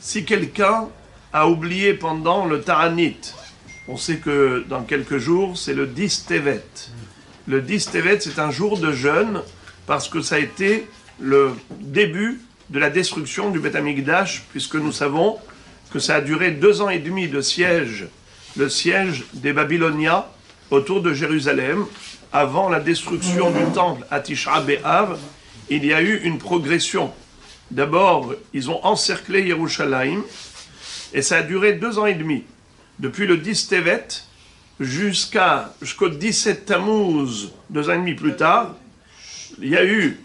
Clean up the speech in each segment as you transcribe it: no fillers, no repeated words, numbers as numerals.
Si quelqu'un a oublié pendant le Ta'anit, on sait que dans quelques jours, c'est le 10 Tevet. Le 10 Tevet, c'est un jour de jeûne parce que ça a été le début de la destruction du Beth Amikdash, puisque nous savons que ça a duré 2 ans et demi de siège, le siège des Babyloniens autour de Jérusalem. Avant la destruction du temple à Tisha B'Av, il y a eu une progression. D'abord, ils ont encerclé Yerushalayim, et ça a duré 2 ans et demi. Depuis le 10 Tevet jusqu'au 17 Tammuz, 2 ans et demi plus tard, il y a eu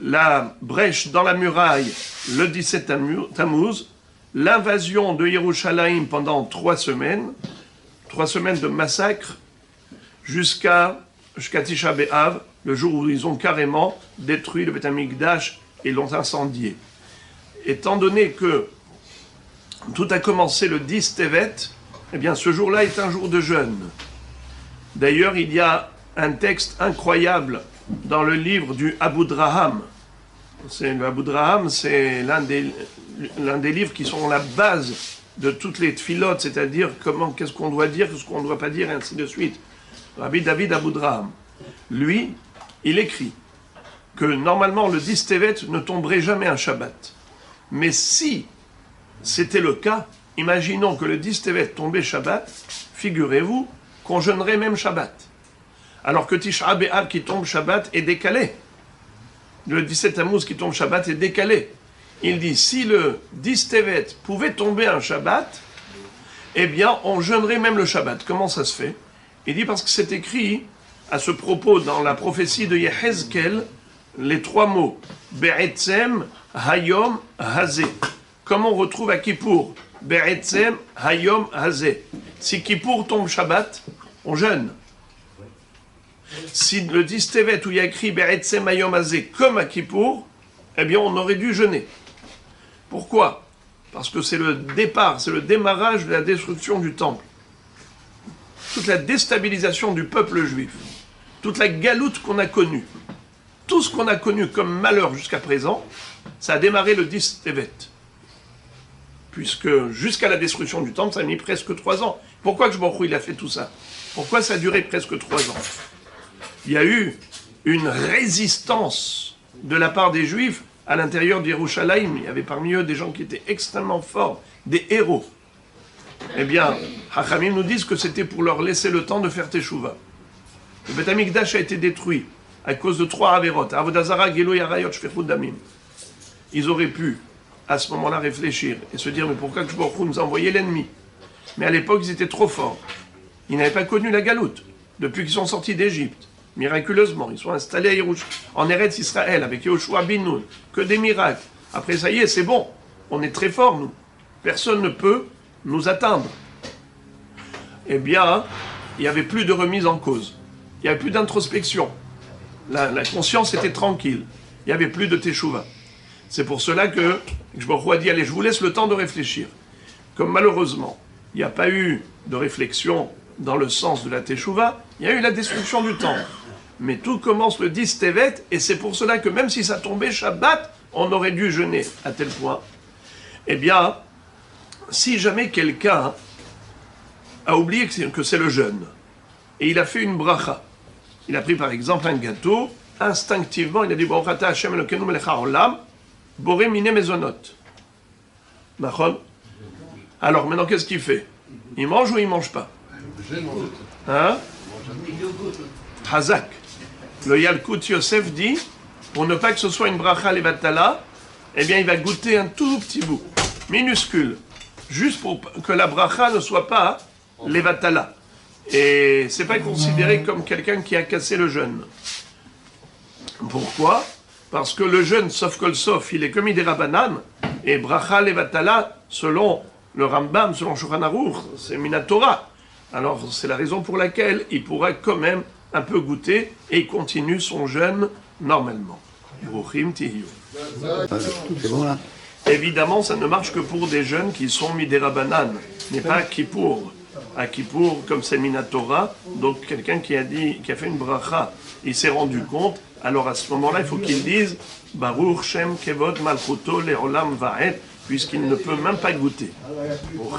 la brèche dans la muraille le 17 Tammuz, l'invasion de Yerushalayim pendant 3 semaines, 3 semaines de massacre, jusqu'à Tisha B'Av, le jour où ils ont carrément détruit le Beth Amikdash et l'ont incendié. Étant donné que tout a commencé le 10 Tevet, eh bien ce jour-là est un jour de jeûne. D'ailleurs, il y a un texte incroyable dans le livre du Abudraham. Le Abudraham, c'est l'un des livres qui sont la base de toutes les tfilotes, c'est-à-dire qu'est-ce qu'on doit dire, qu'est-ce qu'on ne doit pas dire, et ainsi de suite. Rabbi David Abudraham, lui, il écrit que normalement le 10 Tevet ne tomberait jamais un Shabbat. Mais si c'était le cas, imaginons que le 10 Tevet tombait Shabbat, figurez-vous qu'on jeûnerait même Shabbat. Alors que Tisha B'Av qui tombe Shabbat est décalé. Le 17 Tammuz qui tombe Shabbat est décalé. Il dit, si le 10 Tevet pouvait tomber un Shabbat, eh bien on jeûnerait même le Shabbat. Comment ça se fait? Il dit parce que c'est écrit à ce propos dans la prophétie de Yehezkel, les 3 mots, Be'etzem, Hayom, Hazé. Comme on retrouve à Kippour, Be'etzem, Hayom, Hazé. Si Kippour tombe Shabbat, on jeûne. Si le 10 Tevet où il y a écrit Be'etzem, Hayom, Hazé, comme à Kippour, eh bien on aurait dû jeûner. Pourquoi? Parce que c'est le départ, c'est le démarrage de la destruction du temple. Toute la déstabilisation du peuple juif, toute la galoute qu'on a connue, tout ce qu'on a connu comme malheur jusqu'à présent, ça a démarré le 10 Tevet. Puisque jusqu'à la destruction du temple, ça a mis presque 3 ans. Pourquoi que il a fait tout ça? Pourquoi ça a duré presque 3 ans? Il y a eu une résistance de la part des Juifs à l'intérieur d'Yerushalayim. Il y avait parmi eux des gens qui étaient extrêmement forts, des héros. Eh bien, Hachamim nous disent que c'était pour leur laisser le temps de faire Teshuvah. Le Beth Amikdash a été détruit à cause de 3 averot. Avodah Zara, Gilui Arayot, Shfichut Damim. Ils auraient pu, à ce moment-là, réfléchir et se dire, mais pourquoi que Baruch Hu nous a envoyé l'ennemi? Mais à l'époque, ils étaient trop forts. Ils n'avaient pas connu la galoute. Depuis qu'ils sont sortis d'Égypte, miraculeusement, ils sont installés à en Eretz Israël, avec Yehoshua bin Nun, que des miracles. Après, ça y est, c'est bon. On est très forts, nous. Personne ne peut nous atteindre. Eh bien, il n'y avait plus de remise en cause. Il n'y avait plus d'introspection. La conscience était tranquille. Il n'y avait plus de teshuva. C'est pour cela que je me dit, allez, je vous laisse le temps de réfléchir. Comme malheureusement, il n'y a pas eu de réflexion dans le sens de la teshuva, il y a eu la destruction du temple. Mais tout commence le 10 Tevet, et c'est pour cela que même si ça tombait Shabbat, on aurait dû jeûner à tel point. Eh bien, si jamais quelqu'un a oublié que c'est le jeûne, et il a fait une bracha, il a pris par exemple un gâteau, instinctivement il a dit Baruch ata Hashem Elokeinu melech haolam, boré miné mezonot. Nachon. Alors maintenant qu'est-ce qu'il fait? Il mange ou il mange pas? Hein? Hazak. Le Yalkut Yosef dit, pour ne pas que ce soit une bracha levatala, eh bien il va goûter un tout petit bout, minuscule, juste pour que la bracha ne soit pas levatala. Et c'est pas considéré comme quelqu'un qui a cassé le jeûne. Pourquoi? Parce que le jeûne, sauf kol sof, il est comme des Rabbanan, et bracha levatala, selon le Rambam, selon Shulchan Aruch, c'est Minatora. Alors c'est la raison pour laquelle il pourra quand même un peu goûter et il continue son jeûne normalement. Bruchim tihiyu. C'est bon là? Évidemment, ça ne marche que pour des jeûnes qui sont midei Rabbanan, mais pas à Kippour. À Kippour, comme c'est Minatora, donc quelqu'un qui a fait une bracha, il s'est rendu compte, alors à ce moment-là, il faut qu'il dise Baruch Shem Kevod Malchuto Leolam Vaed, puisqu'il ne peut même pas goûter. Au